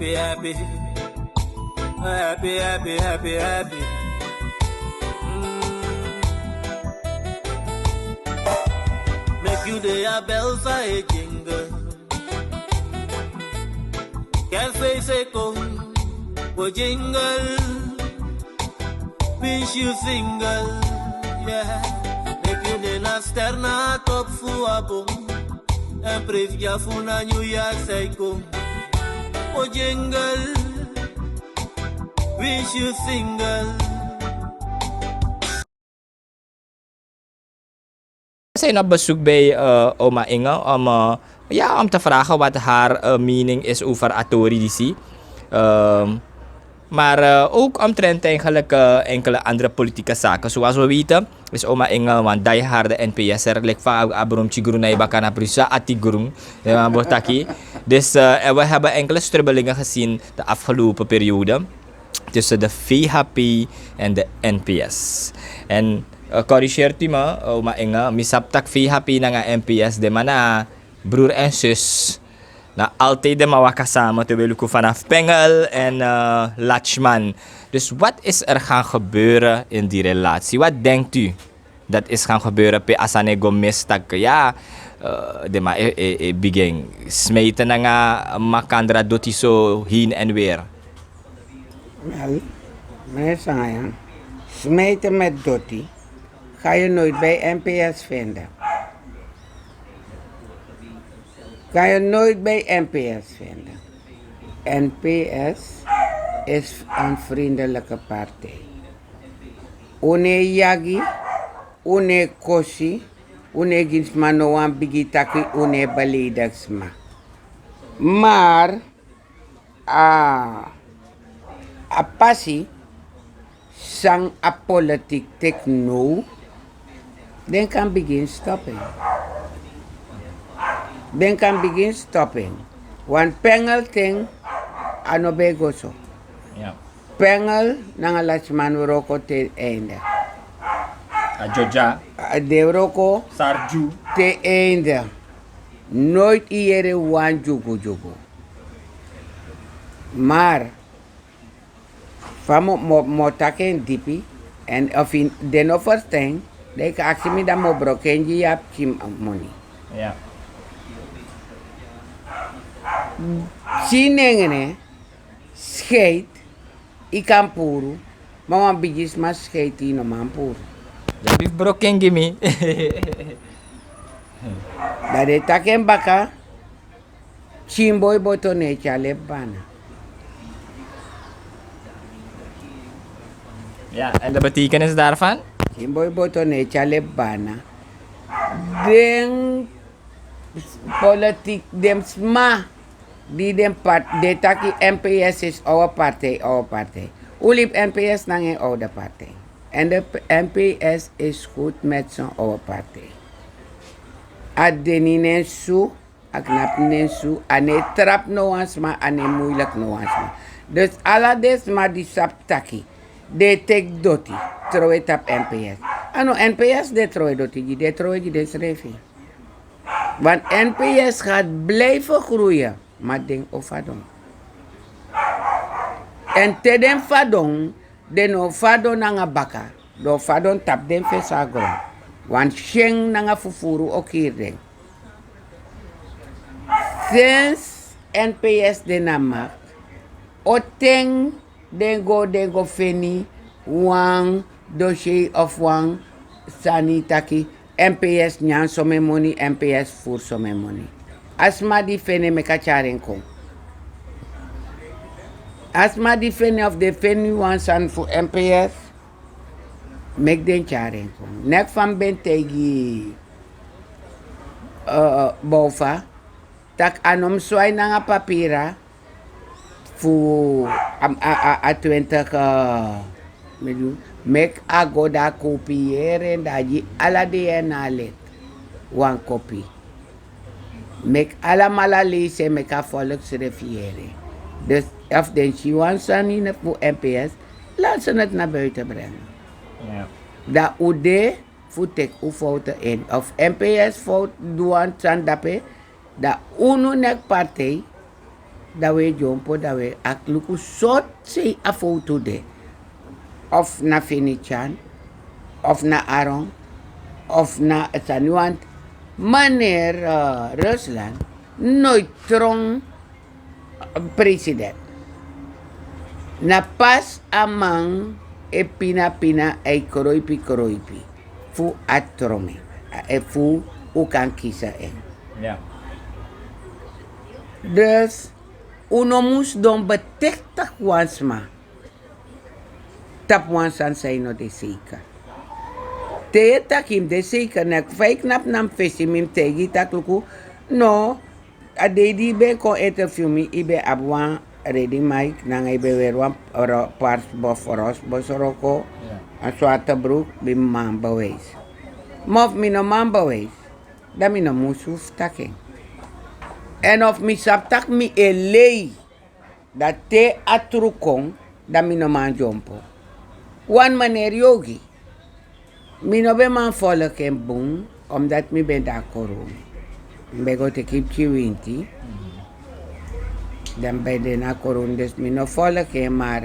happy, happy. Happy, happy, happy, happy. Make you the bells a jingle. Can't say come, we jingle. Wish you single, yeah. Make you the na sterna top fu abong. En brief ya fu na New York say come, we jingle. Wish you single. Zijn op bezoek bij Oma Inge om te vragen wat haar mening is over autoridici. Maar ook omtrent eigenlijk enkele andere politieke zaken. Zoals we weten is Oma Inge een dieharde NPS'er. Like van Abrom Chigrunay Bakana Prusa Atigrung. Dus we hebben enkele strubbelingen gezien de afgelopen periode tussen de VHP en de NPS. En corrigeert u me, Oma Inge, misaptak VHP na NPS de mana broer en zus. Na altijd de mawaka samen terwijl ik vanaf Pengel en Latchman. Dus wat is er gaan gebeuren in die relatie? Wat denkt u dat is gaan gebeuren pe asanego mistak? Ja, de ma begin smeten na nga makandra doti zo heen en weer. Wel, meneer Sangayan, smeten met doti ga je nooit bij NPS vinden. Kan je nooit bij NPS vinden. NPS is een vriendelijke partij. Une yagi, une koshi, une ginsma no wan bigitaki, une beledigsma. Maar, a passie, sang a politiek tek no, then kan begin stopping. Ben kan begin stopping. Want pengel ting ano bego so. Ja. Pengel nanga lachman roko te einde. A Joja. De roko Sarju. te einde. Nooit iere wan jugu. Maar famo mo taken dipi en of in den first thing de ka aksimi da mo brokenji yap kim money. Ja. Sinengene scheid ikan puru mama bigis mas scheit ino mampuru. Jadi broken gimi. Dade taken baka chimboy botone chale bana. Ja, en de betekenis daarvan? Chimboy botone chale bana. Den politiek dem sma die den part de taki NPS is our partij. Ulip NPS nang een oude partij. En de NPS is goed met zijn oude partij. Ad deninen su, aknap nensu, ane trap no ansma, ane moeilijk no ansma. Dus alla desma die sap taki, de tek doti, troe tap NPS. Ano NPS de troe doti, de troe de schreefie. Want NPS gaat blijven groeien. Maar denk of fadon. En te den fadon, den o fadon nanga baka. Do fadon tap den fesagron. Want sheng nanga fufuru okir den. Sinds NPS den namak, oteng den go feni, wang dossier of wang sanitaki. NPS nyan some money, NPS voor some money. Asma di fene meka charen kom. Asma di fene of the fene wants and for NPS, make den charen kom. Nek van ben tegi bofa, tak anom swai nanga papira, fu a 20 miljoen. Mek agoda kopiëren dat je alle DNA let. One copy. Mek allemaal lezen, mek a volksrefiëren. Dus of den Chiwansan in voor NPS, laat ze het naar buiten brengen. Ja. Dat UD voet ik u fouten in. Of NPS fout doen san dape, dat UNO nek partij, dat we jompo, dat we akluku sot say a foto de. Of na Finichan, of na Aron, of na Sanuant. Meneer Rusland nooit trong president. Na pas amang e pina e koroipi. Fu atrome. E fu u kan kiezen en. Ja. Dus, uno moes don betektak wansma. Tap wansan say no de zeker. Te takim de zeker nek fai knap nam fesi mim tegi takluku. No, a dedi ben kon interview mi ibe abwan ready mic nang ibe werwan pars boforos bosoroko. Een zwarte broek, bij man bewijs. Maar of mijn man bewijs, dan mijn moes hoeft takken. En of mijn saptak mi elei, dat te atrukong, dan mijn man jompo. Wan meneer Yogi, mijn ben man volk en boom, omdat mi ben daar coronie. Ik ben gaan te kipje winti. Dan ben je na coronie, dus mijn volk en maar...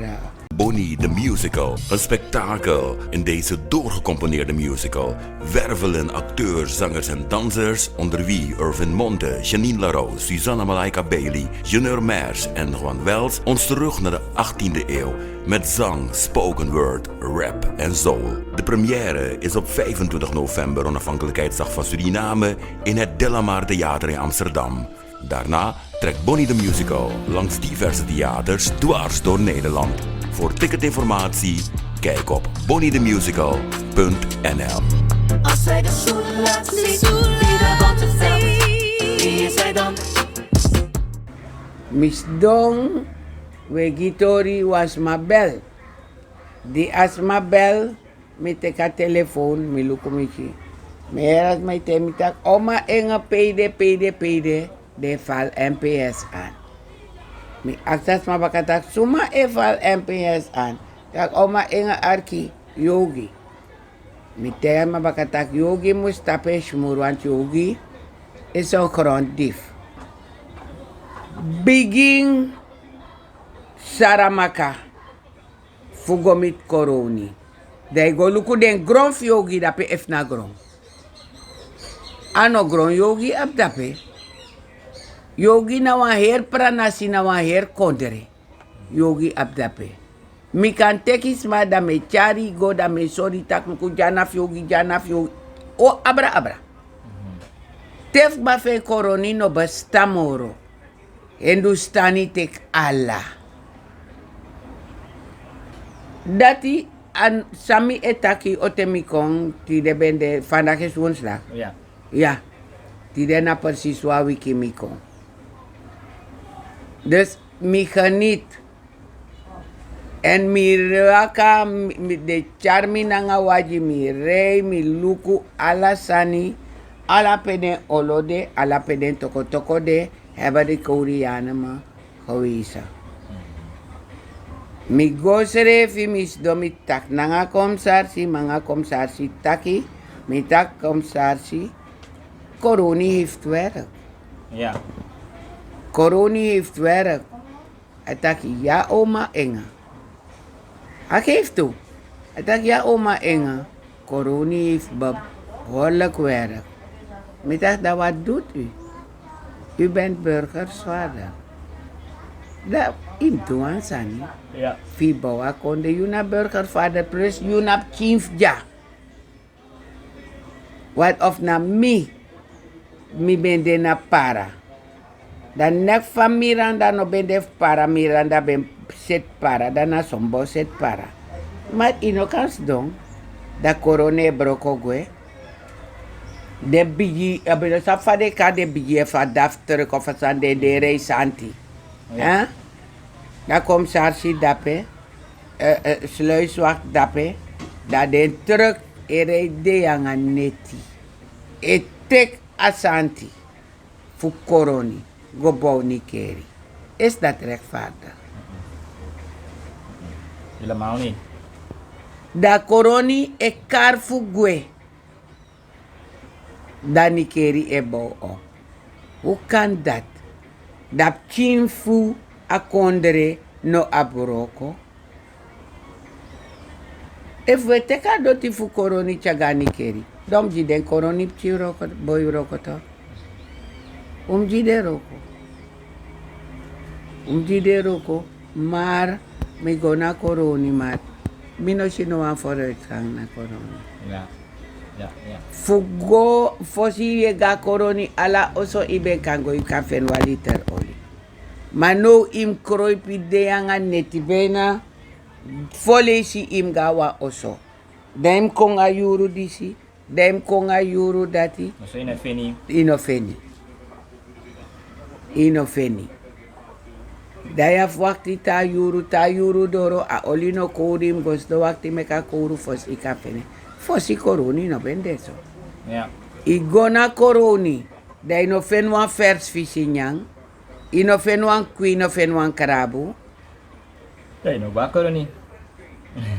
Bonnie the Musical, een spektakel. In deze doorgecomponeerde musical wervelen acteurs, zangers en dansers, onder wie Irvin Monte, Janine Larose, Susanna Malaika Bailey, Junior Mers en Juan Wells ons terug naar de 18e eeuw met zang, spoken word, rap en soul. De première is op 25 november, onafhankelijkheidsdag van Suriname, in het Delamar Theater in Amsterdam. Daarna trekt Bonnie the Musical langs diverse theaters dwars door Nederland. Voor ticketinformatie, kijk op bonniethemusical.nl. Als zij de zoen laat zien, wie de botte veld, wie is zij dan? Miss Dong, we gitori was ma bel. Die as ma bel, me teka telefoon, me luko michi. Me eras me temitak, oma Inge pede, de val NPS aan. Mi aksas ma bakatak suma val NPS aan. Tak oma Inge arki yogi. Mi tegen ma bakatak yogi moest tapen shmur, want yogi is een gronddief. Begin saramaka fugomit coronie. Dai go luku den grond yogi dape efna grond. Ano grond yogi ap dape. Yogi na wan her pranasi na wan her kondre. Yogi abdape. Mi kan tekis ma da me chari go da me sori tak nuku janaf yogi. O abra. Tef ba fe koroni no bastamoro. Hindustani tek Allah. Dati an sami etaki otemikong ti de bende vandaag is woensdag. Ja. Ja. Ti de na precies wa wiki mikong. Dus mi geniet. En mi raka de charmi nanga waji mi rei mi luku ala sani ala peden olode ala peden toko de hebben de Koreanen me gewezen. Mi gosere fi mis domi tak nanga komsarsi manga komsarsi taki mi tak komsarsi coronie heeft werk. Ja. Coronie heeft werk. Hij dacht, ja oma Inge. Hij geeft toe. Hij dacht, ja oma Inge. Coronie heeft behoorlijk werk. Ik dacht, dat wat doet u? U bent burgersvader. Dat im tuan sani. Ja. Fibawa konde yuna burgervader plus yuna kinfja. Wat of na mi ben de na para. Dan nek van Miranda no ben def para, Miranda ben set para, dan na sombo set para. Maar ino kans dong, da corone broko gue. De biji, abelo sa fa de ka de biji fa dafter ko fa san de reis anti. Hein? Da kom sarsi dape, sluiswacht dape, da den truk ere de yang neti. E tek asanti, fu coroni. Gobou Nikeri. Is dat rechtvaardig? Helemaal niet. Da coronie e karfu gue. Da Nikeri e bou op. Hoe kan dat? Dat chinfu a kondre no aburoko. If we take a doti fu coronie chagani keri. Dom ji den coronie pchi roko boy roko to. Ji de roko. Ji de roko. Maar me go na coronie maar. Mino sino aan vooruitgang na coronie. Ja. Fugo fosi ye ga coronie ala oso ibe kango i kafen wa liter oli. Maar no im kroi pide anga neti bena folesi im gawa oso. Dem konga yuru disi, dem konga yuru dati. So in feni. Inofeni. Daya wakti ta yuru doro a olino korim gosdo wakti meka koru fos i kafene. Fosi koroni no bendeso. Ja. Igona koroni. Dai no fen wan vers fisinyang. Ino fen wan kui no fen wan karabu. Dai no ba coronie.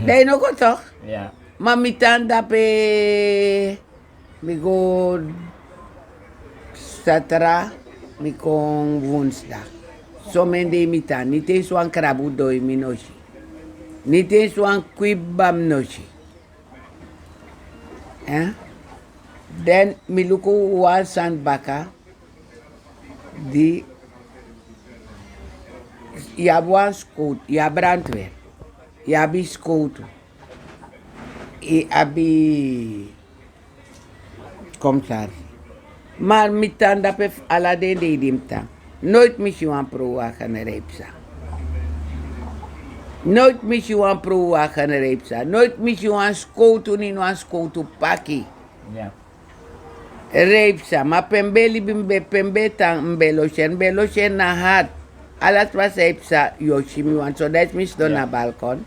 Dai no go toch? Ja. Mamitan dape mi go satra mi kon woensdag. So men de mitan. Niet eens wan karabu doi minoshi. Niet eens wan kui bam noshi. Dan miluku wan sandbaka di ya wan scout, ya brandweer, ya bi scout, abi komsar. Maar mitan dape ala de dimta. Nooit mis je wan pro wagen reepsa. Nooit mis je wan pro wagen reepsa. Nooit mis je wan scout in wan scout paki. Ja. Reepsa, maar pembeli bimbe pembe tang mbeloshen na hat. Alas was reepsa yoshimi want so dat mis do na balkon.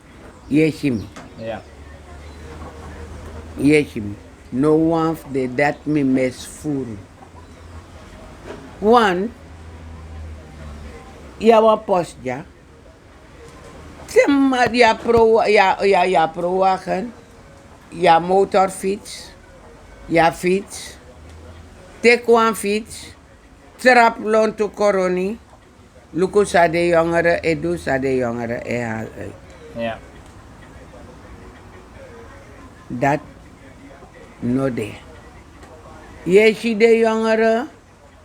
Yeshimi. Ja. Yeshimi. No one de dat mi mes furu. One, ya wan post ja. Tema ya pro wagen. Ja motorfiets. Ja fiets. Tekwan fiets. Trap lonto coronie. Luku sa de jongeren, edu sa de jongeren, haal uit. Ja. Dat no de. Yeshi de jongeren,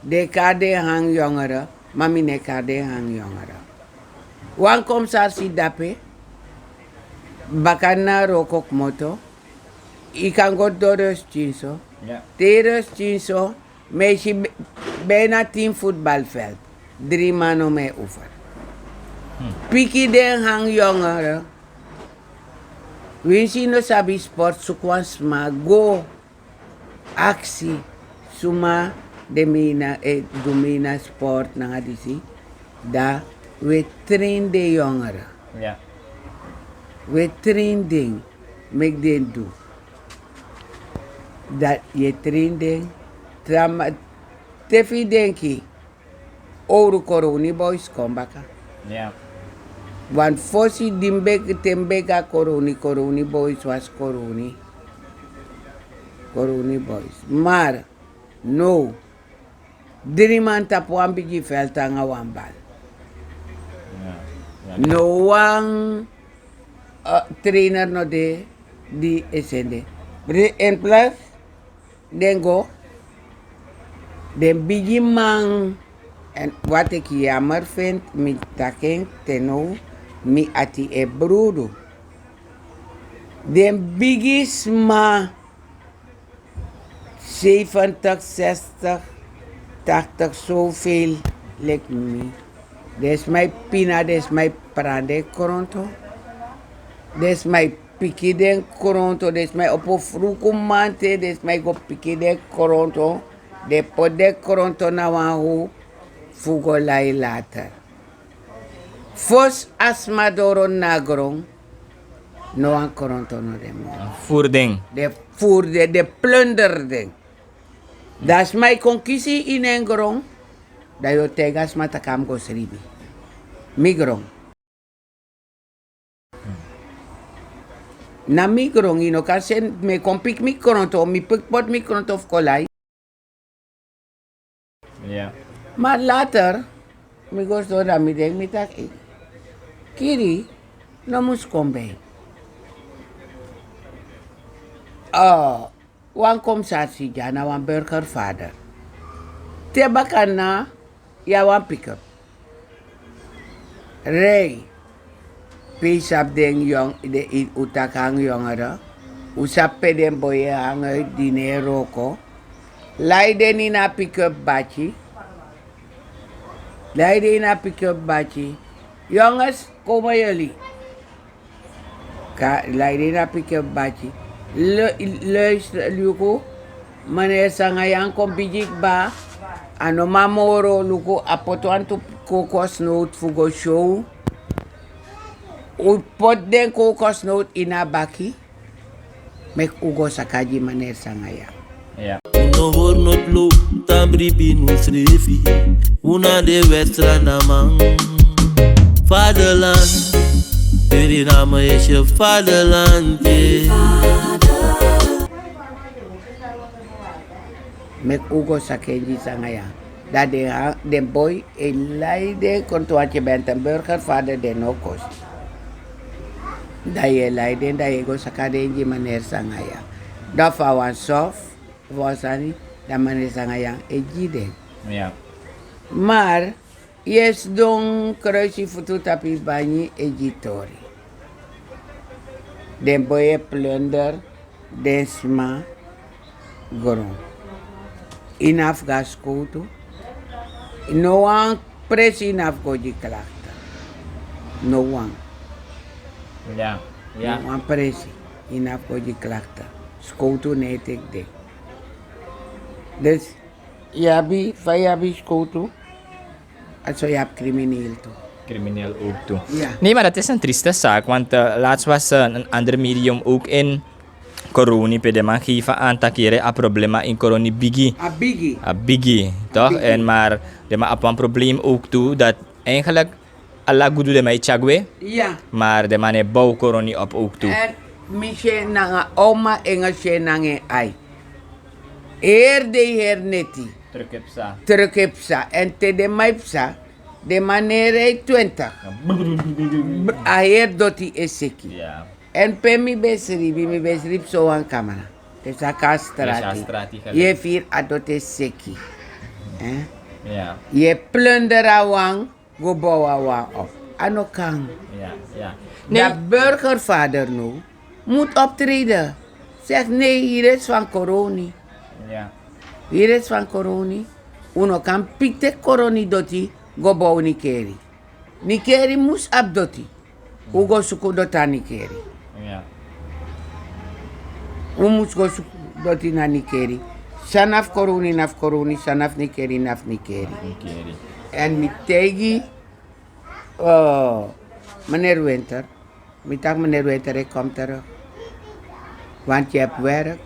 de kade hang jongeren, mami ne kade hang jongeren. Wan kom sa si dape, bakana rokok moto, ikan go doros chinso, Ja. teres chinso, meisje bijna 10 voetbalveld. 3 mannen mee oefen. Piki den hang jongeren. We zien no sabi sport sukwans ma go actie suma de mina domina sport na disi da we train de jongeren. Ja. We train ding make them do. Dat je train ding tefi denki ouro coronie boys kombaka. Ja. Want fosi dimbek tembeka coronie boys was coronie boys. Maar no 3 man tap wan bigi velta nga wan bal. No wan trainer no de di esende. En plus den go den bigi man. En wat ik jammer vind, met taken teno, mi ati e brodo. Den bigis ma 70, 60, 80, zoveel lijkt me. Des mijn pina, des mijn prade koronto. Des mijn piki den koronto, des mijn opo fruku mante, des mijn go piki den koronto. De pode koronto na wangu. Fugo lai later. Fos asmadoro nagrong. No an koronto no demo. Voerding. De voerde, de plunderding. Das my konkisi in engrong. Da yo tegas matakam go sribi. Migrong. Na migrong ino kasi me kompik mi koronto, mi pikpot mi koronto of kolai. Ja. Maar later, mi go so da mi denk mi tak kiri no mus kombe. Wan komsasi jana wan burgervader. Te bakana ya wan pick-up. Rij. Pisap den jong de in utakang jongeren. Usap den boye hangen diner roko. Leiden in a pick-up bachi. Leiden in a pick-up bachi. Jongens, komen jullie. Leiden in a pick-up bachi. Luister, Luko. Meneer Sangayang kom bijik ba. Ano mamoro Luko apotuan tu kokosnoot fugo show. U pot den kokosnoot in a baki. Mek ugo sakaji meneer Sangayang. Ja. No hoor not lo, tambri pinu srefi. Una de westra namang. Vaderland, Suriname is je vaderland. Mek ugo sakeji Sangayang. Dat de boy leiden kontuantje bent een burgervader de no kost. Dat je leiden, dat je go sakadenji meneer Sangayang. Dat van sof, was ani, dat meneer Sangayang ejide. Ja. Maar, yes don kruisi futu tapi banyi ejitori. Den boy plunder, den sma, gron. Inaf gas koutu. No one press inaf goji klachten. No one. Ja. Ja. No one press inaf goji klachten. Skoutu net ik de. Dus, jabi, fayabi skoutu. Also je hebt crimineel toe. Crimineel ook toe. Ja. Nee, maar dat is een trieste zaak, want laatst was een ander medium ook in coronie, pe de man geven aan takere a problema in coronie bigi. A Bigi, toch? biggie. En maar de man op een probleem ook toe dat eigenlijk alla gudu de mij chagwe, Ja. maar de man heeft bouw coronie op ook toe. En misje nanga oma Engelse nange ai. Eer de heer neti. Terukipsa. En te de maipsa. De manere 20. A heer doti eseki. Ja. En pe mi besrip so an camera. Te sa kastrati. Je vier adote seki. Ja. Je plundera wang, go bawa wang op. Ano kang. Ja. De burgervader nu moet optreden. Zeg nee, hier is van coronie. Ja. Hier is van coronie. Uno kan pikte coronie doti, go bouw nikeri. Nikeri mus ab doti. Ugo suku dota nikeri. Ja. Mus go suku doti na nikeri. Sanaf coronie, sanaf nikeri, naf nikeri. En mi tegi, meneer Winter. Mi tak meneer Winter, ik kom terug. Want je hebt werk.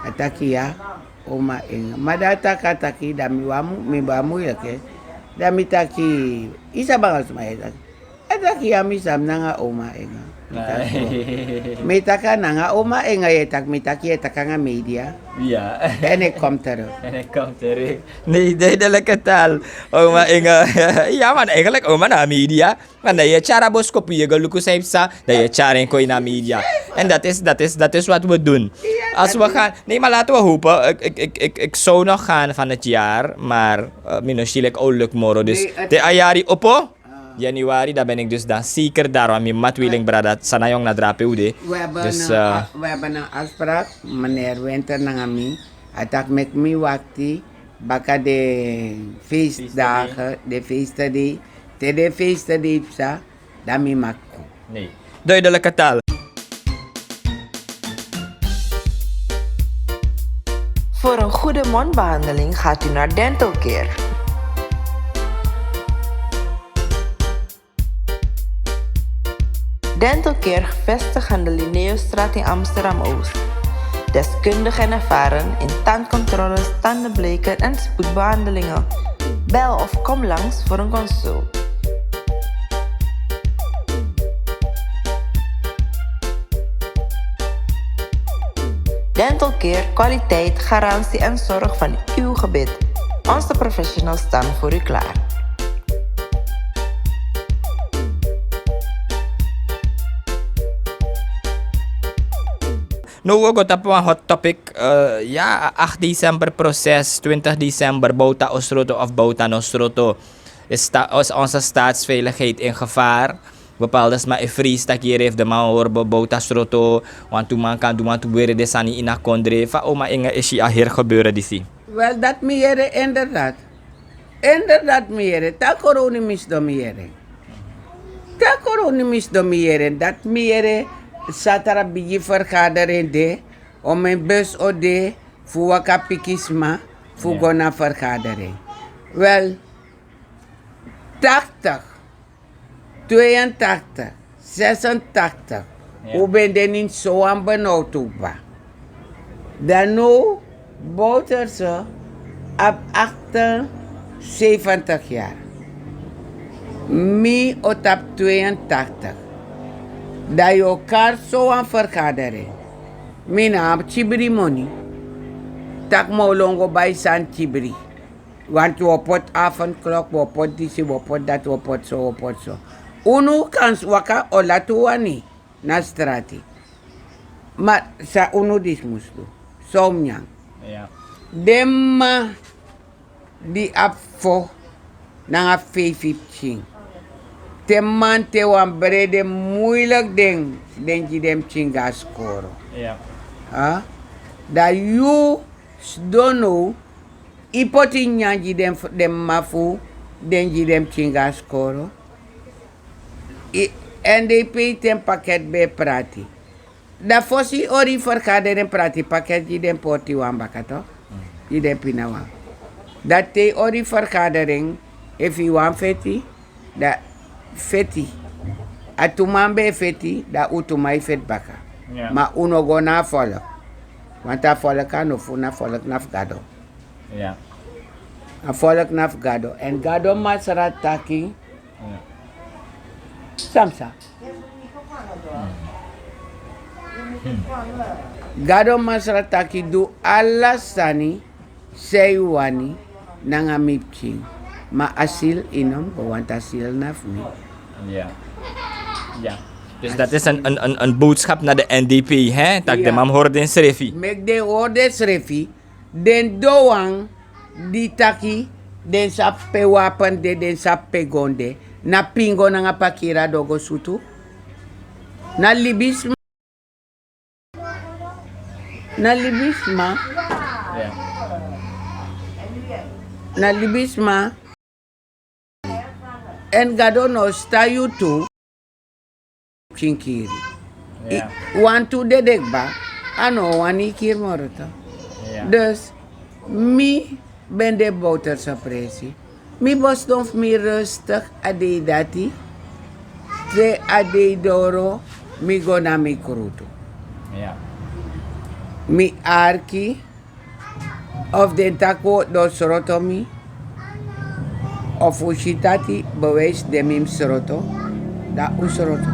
Ataki ya, Oma Inge. Maar dat ataki, dat mi wamu ya ke. Dat mi taki, isa bangas ma ya. Ataki ya mi sam nanga Oma Inge. Mi taka nanga Oma Inge ya tak mi taki ya takanga media. Ja. En ik kom terug. En hij komt terug. Nee, duidelijke taal. Oma Inge. Ja, man, eigenlijk oma na media. Maar dat je chara boskopie gelukkig heeft sa, dat je chara en kooi na media. En dat is wat we doen. Als we gaan, nee, maar laten we hopen. Ik zou nog gaan van het jaar, maar minuselijk ouderlijk moro. Dus de ayari opo. Januari, daar ben ik dus dan zeker daar. Want mijn matwilling brada sanayong na drapeude. We hebben een afspraak, meneer Winter nangami. Atak met mi wakti, baka de feestdagen, de feesten die, te de feesten die psa, dan mi makko. Nee. Duidelijke taal. Voor een goede mondbehandeling gaat u naar Dental Care. Dental Care gevestigd aan de Linnaeusstraat in Amsterdam-Oost. Deskundig en ervaren in tandcontroles, tandenbleken en spoedbehandelingen. Bel of kom langs voor een consult. Dental Care, kwaliteit, garantie en zorg van uw gebit. Onze professionals staan voor u klaar. No, we gaan op een hot topic. Ja, 8 december proces, 20 december, bouta osroto of bouta nosroto. Is onze staatsveiligheid in gevaar? Bepaalde maar een vrees dat hier heeft de man hoor bouta sroto. Want toen man kan doen, want toen weer de sani in a kondre. Van oma Inge is hier hier gebeuren die. Wel, dat meer inderdaad. Inderdaad meer. Dat coronie mis domiëren. Dat coronie mis domiëren. Dat meer satara bigi vergadering de. Om een bus o de. Voor waka pikisma. Voor gona vergadering. Wel. 80. 82. 86. Hoe ben je niet zo aan benauwd toe ba? Dan nu. Bouter ze op 78 jaar. Mi op 82. Dat je elkaar zo aan vergaderen. Mi naam Chibri money. Tak mo longo bij San Chibri. Want we pot avondklok, we pot disi, we pot dat, we pot zo, we pot zo. Unu kans waka olatuani na strati. Maar sa unu dis muslu. Somnyang. Ja. Demma di afo na fifteen. Temman te wan brede moeilijk den je dem chinga skoro. Ja. Ah? Da you don't know ipoti nyanji dem mafu den je dem chinga skoro. NDP tem pakket be prati. Da fosi ori vergadering prati pakket je dem porti wan bakato. Je dem pinawa. Dat te ori vergadering if you want feti da feti. Atumambe feti da utumai fet baka. Ja. Ma uno go na volk. Want a volk kan of na volk naf gado. Ja. A volk naf gado. En gado masara taki. Ja. Samsa. Gado masara taki do alla sani seiwani nanga mipching. Ma asil inom want asil naf mi. Ja. Ja. Dus dat is een boodschap naar de NDP, hè? Dat de mam hoort in Srefi. Mek de hoorde Srefi. Den doang di taki den sape wapen de den sape gonde. Na pingo na nga pakira dogo sutu. Na libisma. Na libisma. Ja. Na libisma. En gado no sta you too. Chinkiri. Ja. Want to de dekba. Ano wani kir morota. Ja. Dus mi ben de boter sa presi. Mi bostonf mi rustig ade dati. Tre ade doro mi go na mi kruto. Ja. Mi arki of den tako dos rotomi of ushitati bewijs de mim sroto da usroto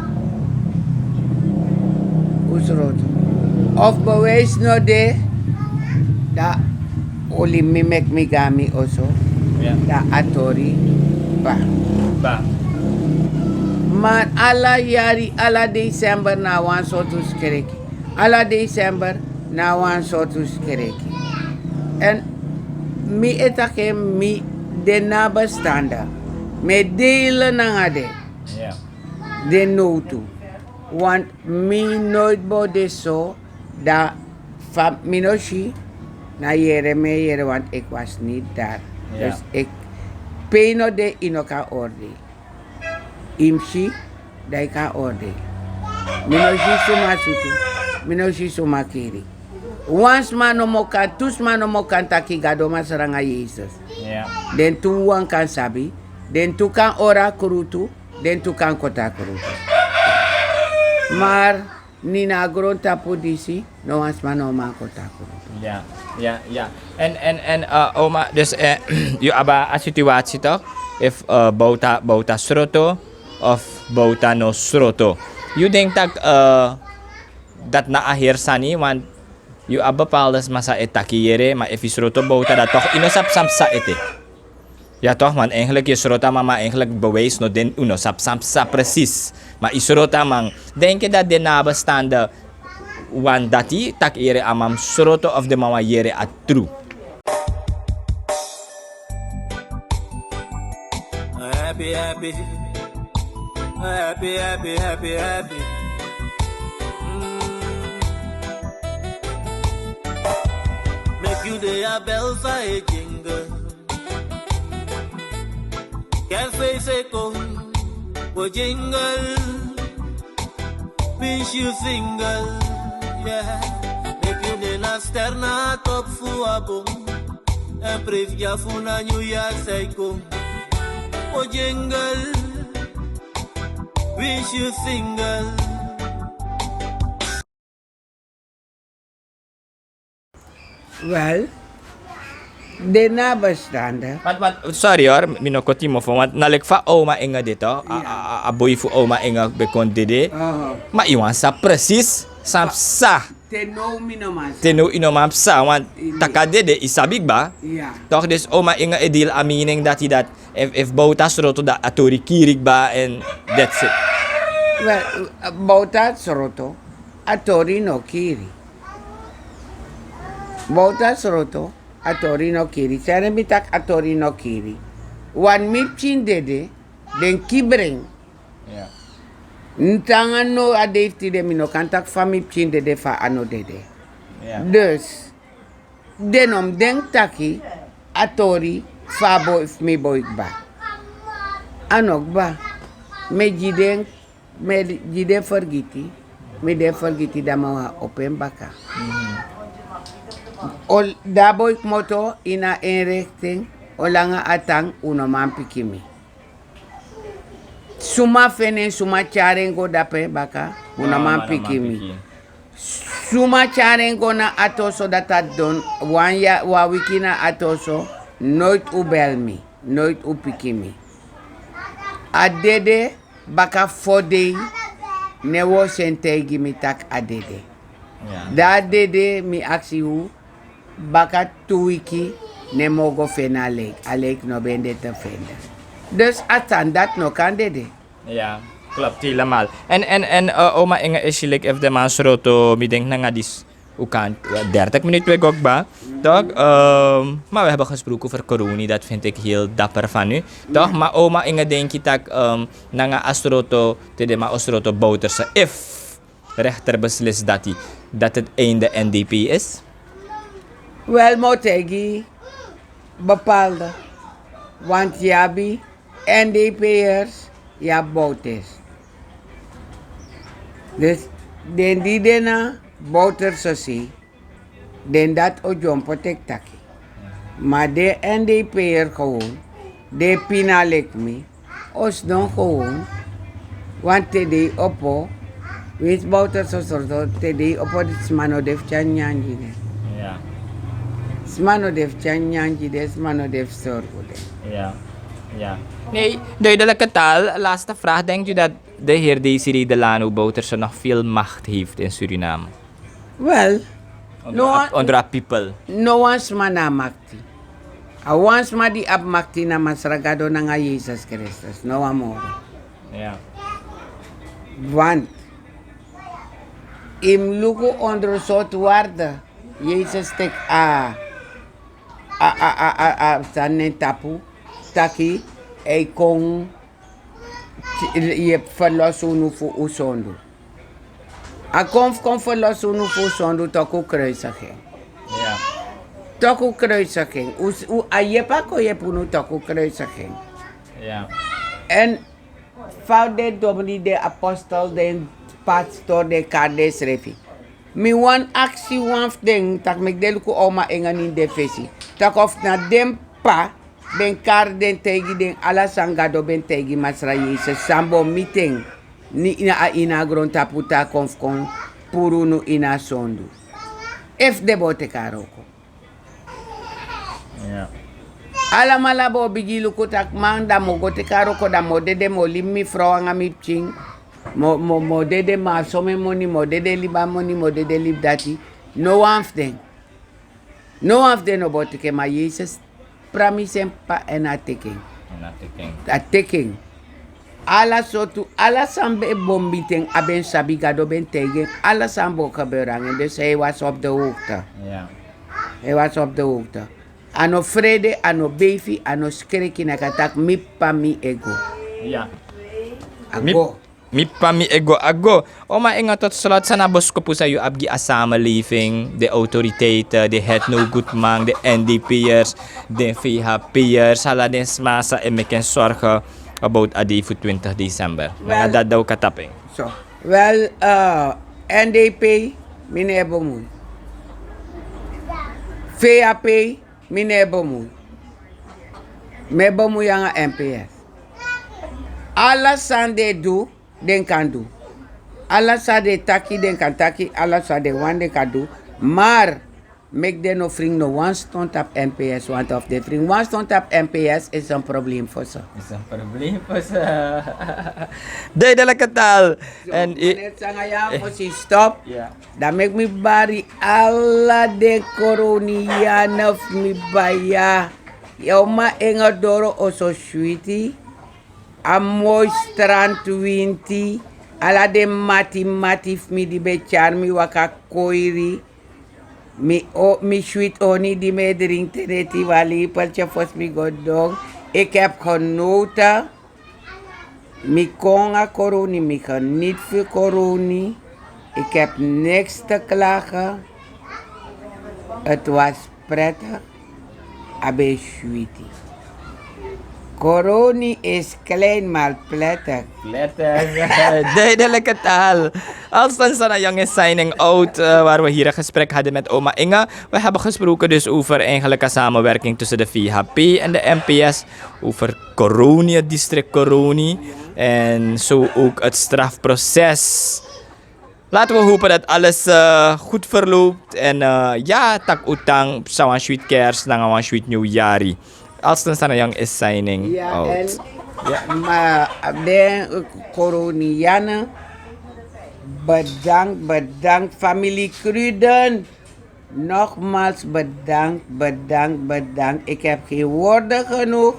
of bewijs no de da oli mimek migami also Ja. da atori ba Ba. maar alla jari alla december na wan sotus kereki alla december na wan sotus kereki en mi etake mi de nabestander me delen na de Ja. de notu want mi nooit bode so da fam minoshi na yere want ik was niet daar. Ja. Dus ik peno de inoka orde. Imshi da ika orde. Minoshi suma sutu. Minoshi suma kiri. Once mano mokan, tus mano mokan taki gado masaranga Jesus. Ja. Den tu wan kan sabi, den tu kan ora kurutu, den tu kan kota kurutu. Maar nina gron tapu disi, no wans mano ma kota kurutu. Ja, ja, ja. En oma, dus je aba a situatie toch? If bouta sroto of bouta no sroto. You denk dat na ahir sani, want you aba bepaalde masa etakiyere, maar if je sroto bouta dat toch inosap samsa ete. Ja toch man, eigenlijk je srota mama eigenlijk bewijs no den uno sap samsa precies. Maar je srota man, denk je dat de nabestaanden wan dati tak ere amam sroto of de mama yere a true. Happy, happy, happy, happy, happy, happy. Make you the bells a jingle. Can't face a come, go jingle. Pinch you single, yeah. Make you the nasterna top fu abom. En brief ya fu na New York say come. Oh jingle, wish you single. Wel, de nabestaanden. Want sorry hoor, minokoti mo van want nalik fa oma Inge dito, a boy fu oma Inge bekon dede. Maar iwan sa precies sa. Teno inomam sa want takadede isabig ba? Ja. Toch dus oma Inge edil a meaning dat hij dat if boutas roto da atori kirik ba and that's it. Wel, bautas roto, atori no kiri. Bautas roto, atori no kiri. Sere mitak atori no kiri. Wan mipchin dede, den kibring. Ja. Ntangan no adefti de mino kantak fa mipchin dede fa ano dede. Ja. Dus, denom denk taki, atori, fa boy mi boy ba. Anok ba, me jiden vergiti da mawa open baka. Ol da boy moto ina inrichting, olanga atang uno man pikimi. Suma fene suma charengo dape baka, uno man pikimi. Suma charengo na atoso datat don, wanya wa wikina atoso, nooit u bel mi, nooit u pikimi. Adede baka fodei, newo sentegi mi tak adede. Ja. Da dede mi aksi hu, baka tuwiki, ne mogo fena alek no bende te fenda. Dus atan dat no kan dede. Ja, klopt helemaal. En oma Inge is like if de man roto mi denk na nga dis ukan 30 minuten weg ook ba. Toch? Maar we hebben gesproken over coronie, dat vind ik heel dapper van u. Toch? Maar oma Inge denk je dat na nga asroto te de ma asroto bouterse if rechter beslist dat het einde NDP is. Wel motegi bepaalde. Want jabi NDP'ers ja bouters. Dus den die dena bouters sosi, den dat o jompo tek taki. Maar de NDP'er gewoon, de pinalek mi, os don gewoon, want te de oppo, weet bouters sosorto, te de oppo dit smano def chanyanji de. Ja. Smano def chanyanji de, smano def sorgo de. Ja. Ja. Nee, duidelijke taal. Laatste vraag. Denkt u dat de heer Desiree Delano Bouterse nog veel macht heeft in Suriname? Well, Onder a people. no one's man na makti. A once ma di ab makti na masragado na nga Jesus Christus. No amor. Ja. Want, im luku onder soort waarde. Jezus tek sanen tapu. Taki, e kon je verlos unu fu usondu. A kon verlos unu fu usondu toku kruisiging. Ja. Toku kruisiging. A je pako je punu toku kruisiging. Ja. En fout de domini de apostel de pastor de kardes refi. Mi wan actie wan ding tak mek deluku oma engan in defesi. Tak of na dem pa ben kar den tegi den ala sangado ben tegi masra Jezus sambo meeting ni ina gronta puta konfkon purunu ina sondu. If de bote karoko. Ja. Ala malabo bigilu kutak man da mo gote karoko da mo dede mo limmi froanga mipching mo dede ma some money mo dede liba money mo dede lib dati no one of them. No of them no bote ke ma Jesus promise pa en a taking. A taking. Alla sotu, alla sambe bombiteng aben sabigado ben tegen, alla sambo gebeuren. Dus hij was op de hoogte. Ja. Hij was op de hoogte. Ano vrede, ano bevi, ano skriki na katak mipa mi ego. Ja. Ago. Mi pami ego ago. Oma Inge, tot slot sa nabos ko po sa iyo abgi a samenleving, de autoriteiten, de het no goed man, de NDP'ers, de VHP'ers, hala des masa en meken zorgen about adi voor 20 December. Mga dat daw kataping. So, well, NDP, meneer Bomoen. VHP, meneer Bomoen. Me Bomoen yang NPS. Alles aan de doe, den kan doen. Alles aan de taki, den kan taki. Alles aan de wan, den kan doen. Maar, make de no vriend no one stond op NPS. Want of de vriend one stond op NPS is een probleem voor ze. Is een probleem voor ze. Duidelijke taal. En Wanneer ze ja, voor ze stop. ja. Dan make me bari alla de coronianen of me baya. Oma Inge doro oso sweetie. A mooi strand winti. Alla de mati mi di be charmi waka koiri. Mi sweet oni die me drink tereti wali peltje fos mi godong. Ik heb genoten. Mi konga coroni, mi geniet voor coroni. Ik heb niks te klagen. Het was prettig. Abe sweetie. Coroni is klein maar prettig. Duidelijke taal. Als dan sana jonge signing out, waar we hier een gesprek hadden met oma Inge. We hebben gesproken dus over eigenlijk een samenwerking tussen de VHP en de NPS. Over coronie, het district coronie. En zo ook het strafproces. Laten we hopen dat alles goed verloopt. En ja, tak utang sa sweet kers na een sweet nieuwjari. Als dan sana young is signing Ja, out. en ja, maar de coronianen, bedankt familie Kruden. Nogmaals bedankt. Ik heb geen woorden genoeg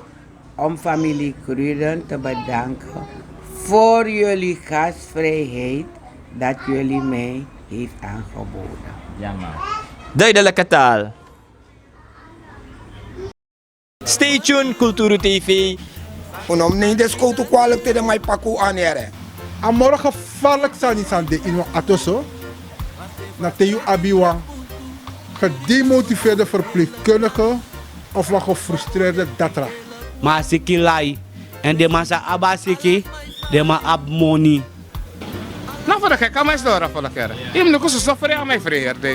om familie Kruden te bedanken voor jullie gastvrijheid dat jullie mij heeft aangeboden. Ja, man. Duidelijke taal. Stay tuned, Culturu TV. Unom nee des koutu kwalek te de mai paku anere. A morgen gevaarlijk zijn is aan de ino atoso. Na teu abiwa. Gedemotiveerde verpleegkundige of een gefrustreerde datra. Maar siki lai en de masa abasiki, de ma ab money. Nou, voor de gek, kan mij storen voor de kerk. Je moet ook zo stofferen aan mij vreemd.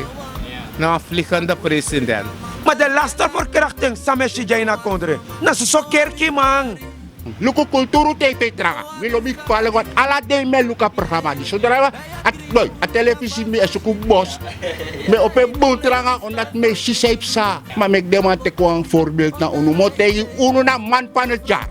Nou, vliegende president. Maar de lastenverkrachting sameshi jaina kondre. Na so kerkie man. Luku Culturu TV traga. Milo mi kwale wat ala de me luka programma di. Saudara at boy, at televisi mi esuku bos. Me op een boot traga omdat me sisep sa. Maar me demante ko een voorbeeld na unu mo tegen unu na man van het jaar.